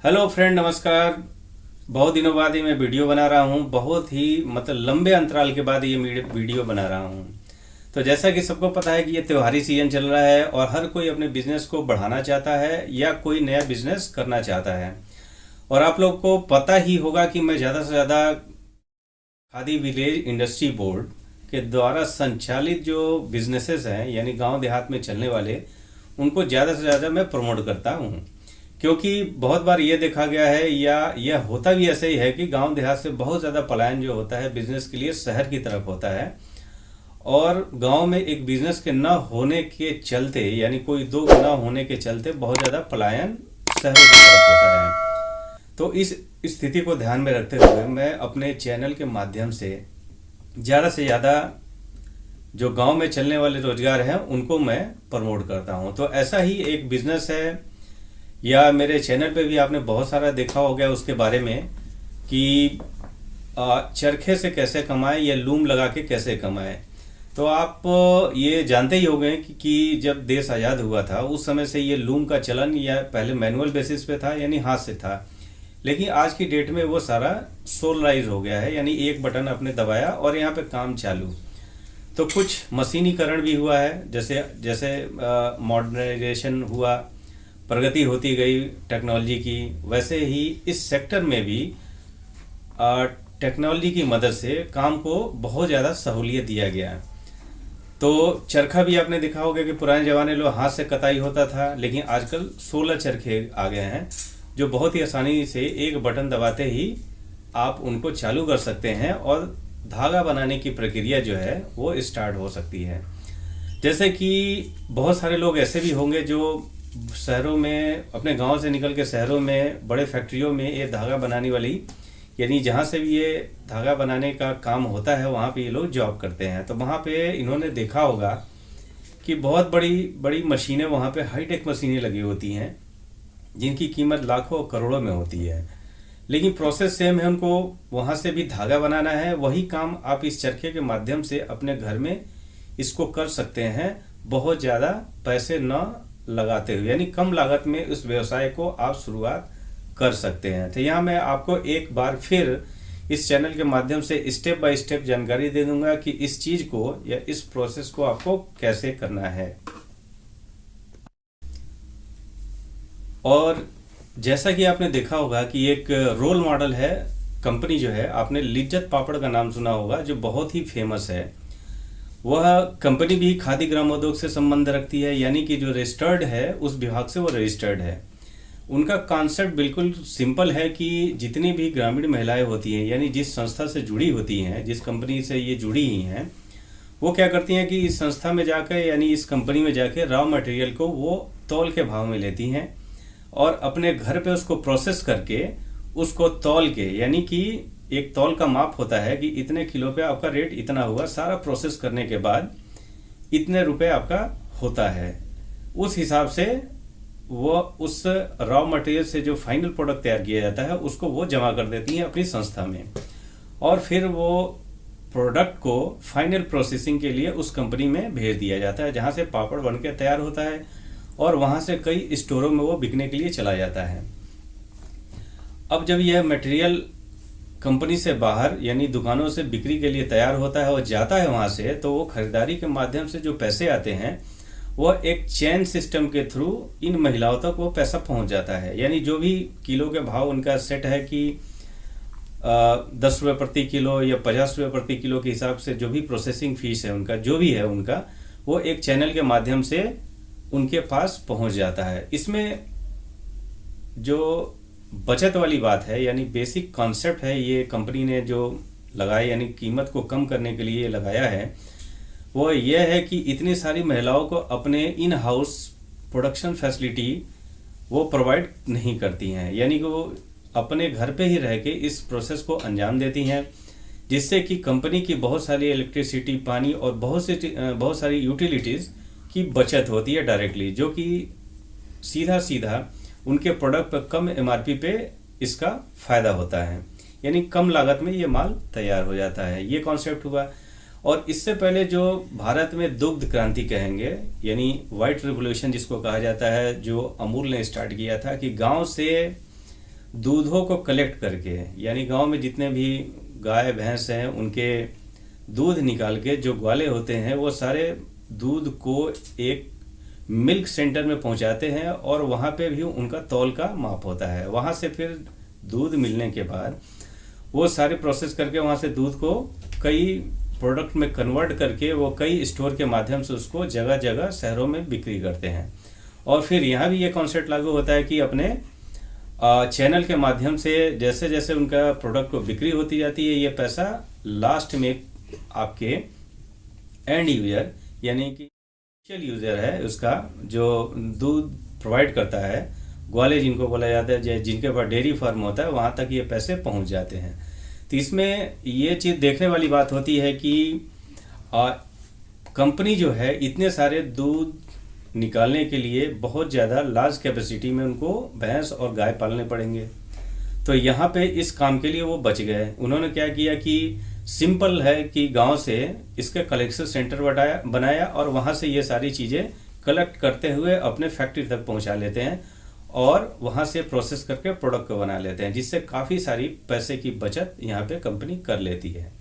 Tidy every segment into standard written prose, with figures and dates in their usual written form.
Hello friend, नमस्कार। बहुत दिनों बाद ये मैं वीडियो बना रहा हूँ। बहुत ही लंबे अंतराल के बाद ये वीडियो बना रहा हूँ। तो जैसा कि सबको पता है कि ये त्योहारी सीजन चल रहा है और हर कोई अपने बिजनेस को बढ़ाना चाहता है या कोई नया बिजनेस करना चाहता है। और आप लोग को पता ही होगा कि मैं ज़्यादा से ज़्यादा खादी विलेज इंडस्ट्री बोर्ड के द्वारा संचालित जो बिजनेसेस हैं, यानी गांव देहात में चलने वाले, उनको ज़्यादा से ज़्यादा मैं प्रमोट करता हूँ। क्योंकि बहुत बार ये देखा गया है या यह होता भी ऐसे ही है कि गांव देहात से बहुत ज़्यादा पलायन जो होता है बिजनेस के लिए शहर की तरफ होता है। और गांव में एक बिजनेस के न होने के चलते, यानी कोई दो न होने के चलते बहुत ज़्यादा पलायन शहरों की तरफ होता है। तो इस स्थिति को ध्यान में रखते हुए मैं अपने चैनल के माध्यम से ज़्यादा जो गांव में चलने वाले रोजगार हैं उनको मैं प्रमोट करता हूं। तो ऐसा ही एक बिजनेस है, या मेरे चैनल पे भी आपने बहुत सारा देखा हो गया उसके बारे में कि चरखे से कैसे कमाएं या लूम लगा के कैसे कमाएं। तो आप ये जानते ही होंगे कि जब देश आज़ाद हुआ था उस समय से ये लूम का चलन या पहले मैनुअल बेसिस पे था, यानी हाथ से था। लेकिन आज की डेट में वो सारा सोलराइज हो गया है, यानी एक बटन आपने दबाया और यहाँ पे काम चालू। तो कुछ मशीनीकरण भी हुआ है, जैसे जैसे मॉडर्नाइजेशन हुआ, प्रगति होती गई टेक्नोलॉजी की, वैसे ही इस सेक्टर में भी टेक्नोलॉजी की मदद से काम को बहुत ज़्यादा सहूलियत दिया गया। तो चरखा भी आपने देखा होगा कि पुराने ज़माने लोग हाथ से कताई होता था, लेकिन आजकल 16 चरखे आ गए हैं जो बहुत ही आसानी से एक बटन दबाते ही आप उनको चालू कर सकते हैं और धागा बनाने की प्रक्रिया जो है वो स्टार्ट हो सकती है। जैसे कि बहुत सारे लोग ऐसे भी होंगे जो शहरों में, अपने गांव से निकल के शहरों में बड़े फैक्ट्रियों में ये धागा बनाने वाली, यानी जहाँ से भी ये धागा बनाने का काम होता है वहाँ पे ये लोग जॉब करते हैं। तो वहाँ पे इन्होंने देखा होगा कि बहुत बड़ी बड़ी मशीनें, वहाँ पे हाईटेक मशीनें लगी होती हैं जिनकी कीमत लाखों और करोड़ों में होती है। लेकिन प्रोसेस सेम है, उनको वहाँ से भी धागा बनाना है। वही काम आप इस चरखे के माध्यम से अपने घर में इसको कर सकते हैं, बहुत ज़्यादा पैसे न लगाते हुए, यानी कम लागत में उस व्यवसाय को आप शुरुआत कर सकते हैं। तो यहाँ मैं आपको एक बार फिर इस चैनल के माध्यम से स्टेप बाय स्टेप जानकारी दे दूंगा कि इस चीज़ को या इस प्रोसेस को आपको कैसे करना है। और जैसा कि आपने देखा होगा कि एक रोल मॉडल है कंपनी जो है, आपने लिज्जत पापड़ का नाम सुना होगा, जो बहुत ही फेमस है। वह कंपनी भी खादी ग्रामोद्योग से संबंध रखती है, यानी कि जो रजिस्टर्ड है उस विभाग से वो रजिस्टर्ड है। उनका कॉन्सेप्ट बिल्कुल सिंपल है कि जितनी भी ग्रामीण महिलाएं होती हैं, यानी जिस संस्था से जुड़ी होती हैं, जिस कंपनी से ये जुड़ी ही हैं, वो क्या करती हैं कि इस संस्था में जाकर, यानी इस कंपनी में जाकर रॉ मटेरियल को वो तौल के भाव में लेती हैं और अपने घर पे उसको प्रोसेस करके उसको तौल के, यानी कि एक तौल का माप होता है कि इतने किलो पे आपका रेट इतना हुआ, सारा प्रोसेस करने के बाद इतने रुपए आपका होता है। उस हिसाब से वो उस रॉ मटेरियल से जो फाइनल प्रोडक्ट तैयार किया जाता है उसको वो जमा कर देती हैं अपनी संस्था में, और फिर वो प्रोडक्ट को फाइनल प्रोसेसिंग के लिए उस कंपनी में भेज दिया जाता है, जहाँ से पापड़ बन के तैयार होता है और वहाँ से कई स्टोरों में वो बिकने के लिए चला जाता है। अब जब यह मटेरियल कंपनी से बाहर, यानी दुकानों से बिक्री के लिए तैयार होता है और जाता है वहाँ से, तो वो खरीदारी के माध्यम से जो पैसे आते हैं वह एक चेन सिस्टम के थ्रू इन महिलाओं तक वो पैसा पहुँच जाता है। यानी जो भी किलो के भाव उनका सेट है कि 10 रुपये प्रति किलो या 50 रुपये प्रति किलो के हिसाब से जो भी प्रोसेसिंग फीस है उनका, जो भी है उनका, वो एक चैनल के माध्यम से उनके पास पहुँच जाता है। इसमें जो बचत वाली बात है, यानी बेसिक कॉन्सेप्ट है ये कंपनी ने जो लगाया, यानी कीमत को कम करने के लिए लगाया है, वो ये है कि इतनी सारी महिलाओं को अपने इन हाउस प्रोडक्शन फैसिलिटी वो प्रोवाइड नहीं करती हैं, यानी कि वो अपने घर पे ही रह के इस प्रोसेस को अंजाम देती हैं, जिससे कि कंपनी की बहुत सारी इलेक्ट्रिसिटी, पानी और बहुत सारी यूटिलिटीज़ की बचत होती है डायरेक्टली, जो कि सीधा सीधा उनके प्रोडक्ट पर कम एमआरपी पे इसका फ़ायदा होता है, यानी कम लागत में ये माल तैयार हो जाता है। ये कॉन्सेप्ट हुआ। और इससे पहले जो भारत में दुग्ध क्रांति कहेंगे, यानी वाइट रिवोल्यूशन जिसको कहा जाता है, जो अमूल ने स्टार्ट किया था कि गांव से दूधों को कलेक्ट करके, यानी गांव में जितने भी गाय भैंस हैं उनके दूध निकाल के जो ग्वाले होते हैं वो सारे दूध को एक मिल्क सेंटर में पहुंचाते हैं और वहाँ पे भी उनका तौल का माप होता है। वहाँ से फिर दूध मिलने के बाद वो सारे प्रोसेस करके वहाँ से दूध को कई प्रोडक्ट में कन्वर्ट करके वो कई स्टोर के माध्यम से उसको जगह जगह शहरों में बिक्री करते हैं। और फिर यहाँ भी ये कॉन्सेप्ट लागू होता है कि अपने चैनल के माध्यम से जैसे जैसे उनका प्रोडक्ट को बिक्री होती जाती है, ये पैसा लास्ट में आपके एंड यूजर यानी कि इनिशियल यूजर है उसका, जो दूध प्रोवाइड करता है, ग्वाले जिनको बोला जाता है, जिनके पास डेयरी फार्म होता है, वहाँ तक ये पैसे पहुँच जाते हैं। तो इसमें ये चीज़ देखने वाली बात होती है कि कंपनी जो है इतने सारे दूध निकालने के लिए बहुत ज़्यादा लार्ज कैपेसिटी में उनको भैंस और गाय पालने पड़ेंगे। तो यहाँ पे इस काम के लिए वो बच गए। उन्होंने क्या किया कि सिंपल है कि गांव से इसके कलेक्शन सेंटर बनाया और वहाँ से ये सारी चीज़ें कलेक्ट करते हुए अपने फैक्ट्री तक पहुँचा लेते हैं और वहाँ से प्रोसेस करके प्रोडक्ट को बना लेते हैं, जिससे काफ़ी सारी पैसे की बचत यहाँ पे कंपनी कर लेती है।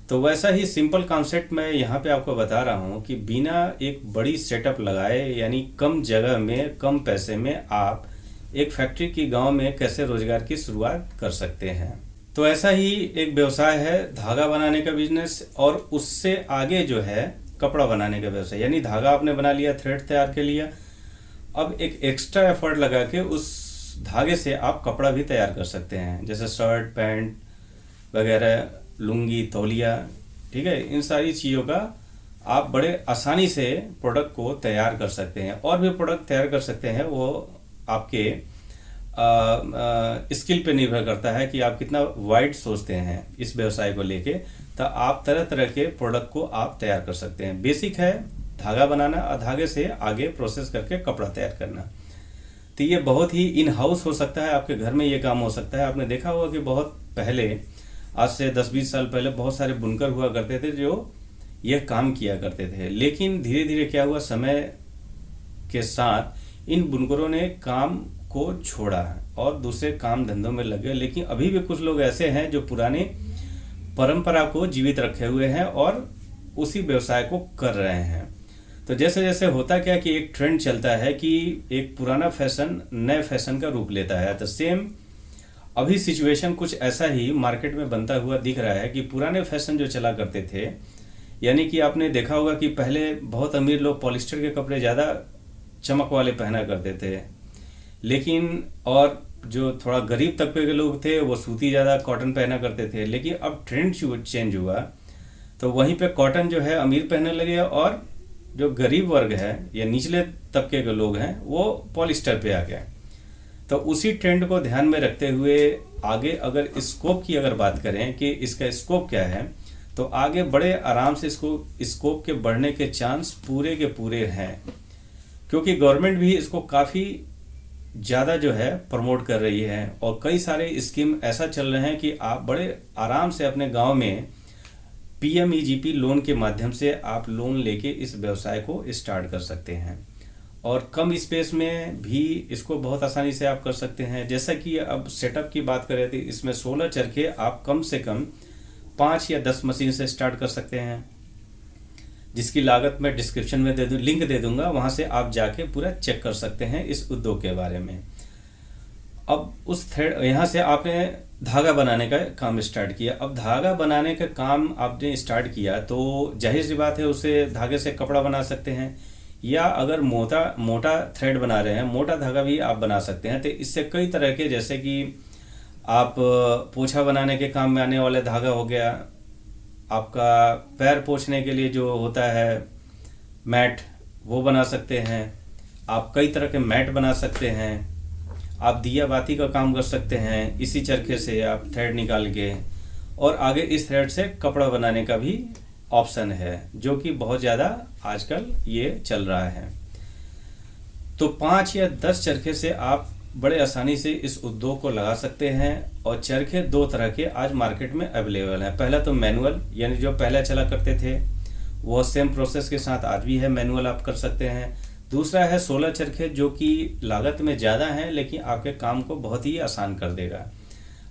तो वैसा ही सिंपल कॉन्सेप्ट मैं यहाँ पे आपको बता रहा हूँ कि बिना एक बड़ी सेटअप लगाए, यानी कम जगह में कम पैसे में आप एक फैक्ट्री की गांव में कैसे रोजगार की शुरुआत कर सकते हैं। तो ऐसा ही एक व्यवसाय है धागा बनाने का बिजनेस, और उससे आगे जो है कपड़ा बनाने का व्यवसाय। यानी धागा आपने बना लिया, थ्रेड तैयार कर लिया, अब एक एक्स्ट्रा एफर्ट लगा के उस धागे से आप कपड़ा भी तैयार कर सकते हैं, जैसे शर्ट पैंट वगैरह, लुंगी, तौलिया, ठीक है। इन सारी चीज़ों का आप बड़े आसानी से प्रोडक्ट को तैयार कर सकते हैं। और भी प्रोडक्ट तैयार कर सकते हैं, वो आपके स्किल पे निर्भर करता है कि आप कितना वाइड सोचते हैं इस व्यवसाय को लेके। तो आप तरह तरह के प्रोडक्ट को आप तैयार कर सकते हैं। बेसिक है धागा बनाना और धागे से आगे प्रोसेस करके कपड़ा तैयार करना। तो ये बहुत ही इन हाउस हो सकता है, आपके घर में ये काम हो सकता है। आपने देखा होगा कि बहुत पहले, आज से 10-20 साल पहले, बहुत सारे बुनकर हुआ करते थे जो ये काम किया करते थे। लेकिन धीरे धीरे क्या हुआ, समय के साथ इन बुनकरों ने काम को छोड़ा और दूसरे काम धंधों में लग गए। लेकिन अभी भी कुछ लोग ऐसे हैं जो पुरानी परंपरा को जीवित रखे हुए हैं और उसी व्यवसाय को कर रहे हैं। तो जैसे जैसे होता क्या कि एक ट्रेंड चलता है कि एक पुराना फैशन नए फैशन का रूप लेता है। तो सेम अभी सिचुएशन कुछ ऐसा ही मार्केट में बनता हुआ दिख रहा है कि पुराने फैशन जो चला करते थे, यानी कि आपने देखा होगा कि पहले बहुत अमीर लोग पॉलिस्टर के कपड़े ज़्यादा चमक वाले पहना करते थे, लेकिन और जो थोड़ा गरीब तबके के लोग थे वो सूती ज़्यादा कॉटन पहना करते थे। लेकिन अब ट्रेंड चेंज हुआ, तो वहीं पे कॉटन जो है अमीर पहनने लगे और जो गरीब वर्ग है या निचले तबके के लोग हैं वो पॉलिस्टर पे आ गए। तो उसी ट्रेंड को ध्यान में रखते हुए आगे अगर स्कोप की अगर बात करें कि इसका स्कोप क्या है, तो आगे बड़े आराम से इसको स्कोप के बढ़ने के चांस पूरे के पूरे हैं, क्योंकि गवर्नमेंट भी इसको काफ़ी ज़्यादा जो है प्रमोट कर रही है और कई सारे स्कीम ऐसा चल रहे हैं कि आप बड़े आराम से अपने गांव में PMEGP लोन के माध्यम से आप लोन लेके इस व्यवसाय को स्टार्ट कर सकते हैं और कम स्पेस में भी इसको बहुत आसानी से आप कर सकते हैं। जैसा कि अब सेटअप की बात करें तो इसमें 16 चरखे आप कम से कम 5 या 10 मशीन से स्टार्ट कर सकते हैं, जिसकी लागत मैं डिस्क्रिप्शन में लिंक दे दूंगा, वहां से आप जाके पूरा चेक कर सकते हैं इस उद्योग के बारे में। अब उस थ्रेड यहाँ से आपने धागा बनाने का काम स्टार्ट किया। अब धागा बनाने का काम आपने स्टार्ट किया तो जाहिर सी बात है उसे धागे से कपड़ा बना सकते हैं, या अगर मोटा थ्रेड बना रहे हैं, मोटा धागा भी आप बना सकते हैं। तो इससे कई तरह के, जैसे कि आप पोछा बनाने के काम में आने वाले धागा हो गया, आपका पैर पोंछने के लिए जो होता है मैट, वो बना सकते हैं आप। कई तरह के मैट बना सकते हैं आप। दिया बाती का काम कर सकते हैं इसी चरखे से आप थ्रेड निकाल के। और आगे इस थ्रेड से कपड़ा बनाने का भी ऑप्शन है, जो कि बहुत ज़्यादा आजकल ये चल रहा है। तो 5 या 10 चरखे से आप बड़े आसानी से इस उद्योग को लगा सकते हैं। और चरखे 2 तरह के आज मार्केट में अवेलेबल हैं। पहला तो मैनुअल, यानी जो पहले चला करते थे वो सेम प्रोसेस के साथ आज भी है, मैनुअल आप कर सकते हैं। दूसरा है 16 चरखे, जो कि लागत में ज़्यादा है लेकिन आपके काम को बहुत ही आसान कर देगा।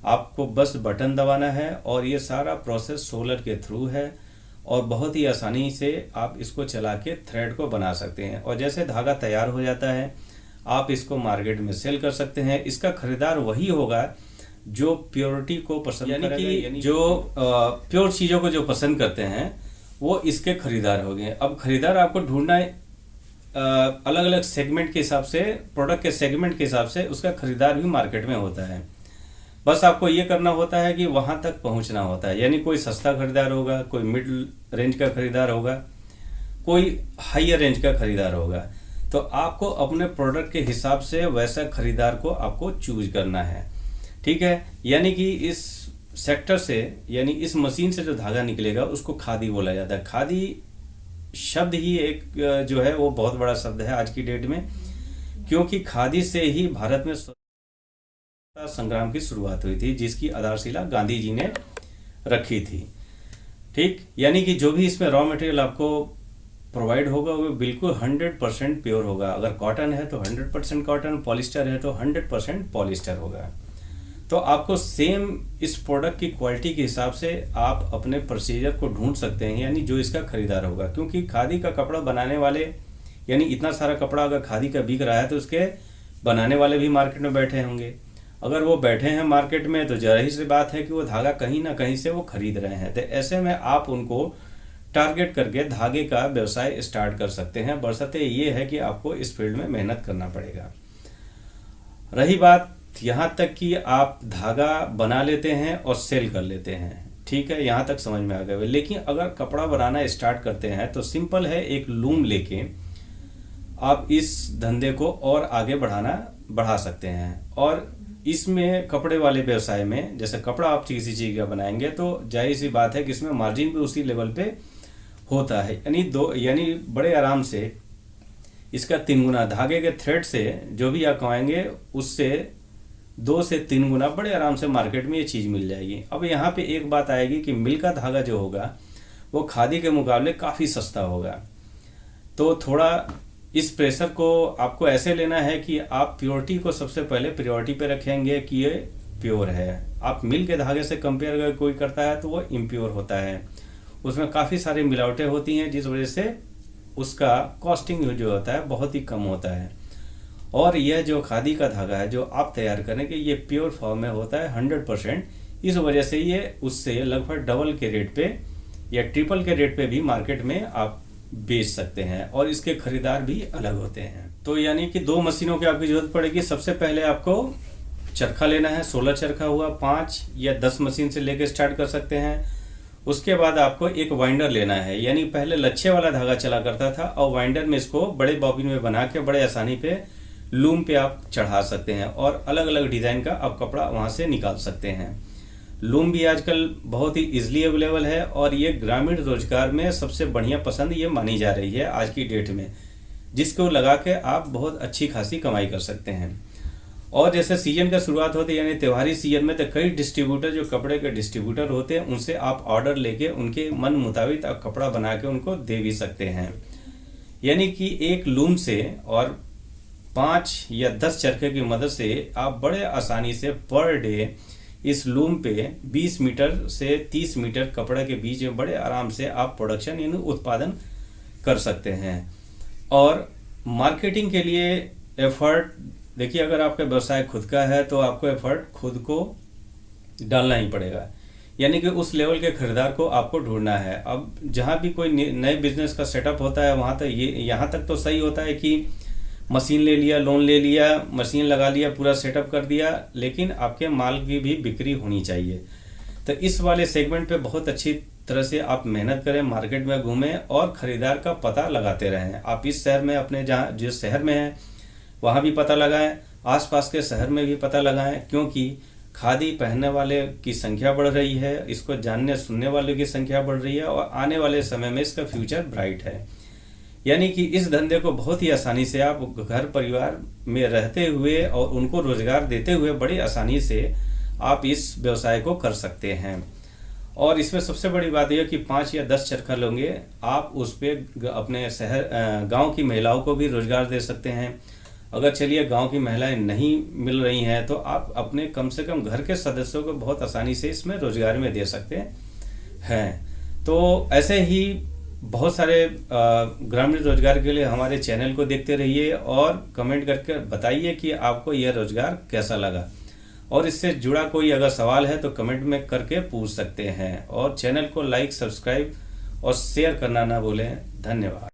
आपको बस बटन दबाना है और ये सारा प्रोसेस सोलर के थ्रू है और बहुत ही आसानी से आप इसको चला के थ्रेड को बना सकते हैं। और जैसे धागा तैयार हो जाता है आप इसको मार्केट में सेल कर सकते हैं। इसका खरीदार वही होगा जो प्योरिटी को पसंद करेगा, यानी जो प्योर चीज़ों को जो पसंद करते हैं वो इसके खरीदार हो गए। अब खरीदार आपको ढूंढना है अलग अलग सेगमेंट के हिसाब से, प्रोडक्ट के सेगमेंट के हिसाब से उसका खरीदार भी मार्केट में होता है। बस आपको ये करना होता है कि वहां तक पहुंचना होता है, यानी कोई सस्ता खरीदार होगा, कोई मिड रेंज का खरीदार होगा, कोई हायर रेंज का खरीदार होगा। तो आपको अपने प्रोडक्ट के हिसाब से वैसा खरीदार को आपको चूज करना है, ठीक है। यानी कि इस सेक्टर से, यानी इस मशीन से जो धागा निकलेगा उसको खादी बोला जाता है। खादी शब्द ही एक जो है वो बहुत बड़ा शब्द है आज की डेट में, क्योंकि खादी से ही भारत में स्वतंत्रता संग्राम की शुरुआत हुई थी, जिसकी आधारशिला गांधी जी ने रखी थी, ठीक। यानी कि जो भी इसमें रॉ मटेरियल आपको प्रोवाइड होगा वो बिल्कुल 100% प्योर होगा। अगर कॉटन है तो 100% कॉटन, पॉलिस्टर है तो 100% पॉलिस्टर होगा। तो आपको सेम इस प्रोडक्ट की क्वालिटी के हिसाब से आप अपने प्रोसीजर को ढूंढ सकते हैं, यानी जो इसका खरीदार होगा। क्योंकि खादी का कपड़ा बनाने वाले, यानी इतना सारा कपड़ा अगर खादी का बिक रहा है तो उसके बनाने वाले भी मार्केट में बैठे होंगे। अगर वो बैठे हैं मार्केट में तो जाहिर सी बात है कि वो धागा कहीं ना कहीं से वो खरीद रहे हैं। तो ऐसे में आप उनको टारगेट करके धागे का व्यवसाय स्टार्ट कर सकते हैं, बशर्ते ये है कि आपको इस फील्ड में मेहनत करना पड़ेगा। रही बात यहाँ तक कि आप धागा बना लेते हैं और सेल कर लेते हैं, ठीक है, यहाँ तक समझ में आ गया। लेकिन अगर कपड़ा बनाना स्टार्ट करते हैं तो सिंपल है, एक लूम लेके आप इस धंधे को और आगे बढ़ा सकते हैं। और इसमें कपड़े वाले व्यवसाय में जैसे कपड़ा आप किसी चीज़ का बनाएंगे तो जाहिर सी बात है कि इसमें मार्जिन भी उसी लेवल पे होता है, यानी बड़े आराम से इसका 3 गुना धागे के थ्रेड से जो भी आप कमाएंगे उससे 2 से 3 गुना बड़े आराम से मार्केट में ये चीज़ मिल जाएगी। अब यहाँ पे एक बात आएगी कि मिल का धागा जो होगा वो खादी के मुकाबले काफ़ी सस्ता होगा। तो थोड़ा इस प्रेशर को आपको ऐसे लेना है कि आप प्योरिटी को सबसे पहले प्रायोरिटी पे रखेंगे कि ये प्योर है। आप मिल के धागे से कंपेयर अगर कोई करता है तो वो इम्प्योर होता है, उसमें काफ़ी सारी मिलावटें होती हैं, जिस वजह से उसका कॉस्टिंग जो होता है बहुत ही कम होता है। और यह जो खादी का धागा है जो आप तैयार करेंगे ये प्योर फॉर्म में होता है 100%। इस वजह से ये उससे लगभग डबल के रेट पे या ट्रिपल के रेट पे भी मार्केट में आप बेच सकते हैं, और इसके खरीदार भी अलग होते हैं। तो यानी कि 2 मशीनों की आपकी जरूरत पड़ेगी। सबसे पहले आपको चरखा लेना है, 16 चरखा हुआ, 5 या 10 मशीन से लेकर स्टार्ट कर सकते हैं। उसके बाद आपको एक वाइंडर लेना है, यानी पहले लच्छे वाला धागा चला करता था और वाइंडर में इसको बड़े बॉबिन में बना के बड़े आसानी पे लूम पे आप चढ़ा सकते हैं और अलग अलग डिज़ाइन का आप कपड़ा वहाँ से निकाल सकते हैं। लूम भी आजकल बहुत ही इजीली अवेलेबल है और ये ग्रामीण रोजगार में सबसे बढ़िया पसंद ये मानी जा रही है आज की डेट में, जिसको लगा के आप बहुत अच्छी खासी कमाई कर सकते हैं। और जैसे सीजन का शुरुआत होती है यानी त्योहारी सीजन में, तो कई डिस्ट्रीब्यूटर जो कपड़े के डिस्ट्रीब्यूटर होते हैं उनसे आप ऑर्डर लेके उनके मन मुताबिक आप कपड़ा बना के उनको दे भी सकते हैं। यानी कि एक लूम से और 5 या 10 चरखे की मदद से आप बड़े आसानी से पर डे इस लूम पे 20 मीटर से 30 मीटर कपड़े के बीच में बड़े आराम से आप प्रोडक्शन यानी उत्पादन कर सकते हैं। और मार्केटिंग के लिए एफर्ट, देखिए अगर आपका व्यवसाय खुद का है तो आपको एफर्ट खुद को डालना ही पड़ेगा, यानी कि उस लेवल के खरीदार को आपको ढूंढना है। अब जहाँ भी कोई नए बिजनेस का सेटअप होता है वहाँ तक यहाँ तक तो सही होता है कि मशीन ले लिया, लोन ले लिया, मशीन लगा लिया, पूरा सेटअप कर दिया, लेकिन आपके माल की भी बिक्री होनी चाहिए। तो इस वाले सेगमेंट पे बहुत अच्छी तरह से आप मेहनत करें, मार्केट में घूमें और ख़रीदार का पता लगाते रहें। आप इस शहर में अपने जहाँ जिस शहर में हैं वहाँ भी पता लगाएं, आसपास के शहर में भी पता लगाएं, क्योंकि खादी पहनने वाले की संख्या बढ़ रही है, इसको जानने सुनने वालों की संख्या बढ़ रही है और आने वाले समय में इसका फ्यूचर ब्राइट है। यानी कि इस धंधे को बहुत ही आसानी से आप घर परिवार में रहते हुए और उनको रोजगार देते हुए बड़ी आसानी से आप इस व्यवसाय को कर सकते हैं। और इसमें सबसे बड़ी बात यह कि 5 या 10 चरखा लोगे, आप उस पे अपने शहर गांव की महिलाओं को भी रोजगार दे सकते हैं। अगर चलिए गांव की महिलाएं नहीं मिल रही हैं तो आप अपने कम से कम घर के सदस्यों को बहुत आसानी से इसमें रोजगार में दे सकते हैं। तो ऐसे ही बहुत सारे ग्रामीण रोजगार के लिए हमारे चैनल को देखते रहिए और कमेंट करके बताइए कि आपको यह रोजगार कैसा लगा, और इससे जुड़ा कोई अगर सवाल है तो कमेंट में करके पूछ सकते हैं। और चैनल को लाइक, सब्सक्राइब और शेयर करना ना भूलें। धन्यवाद।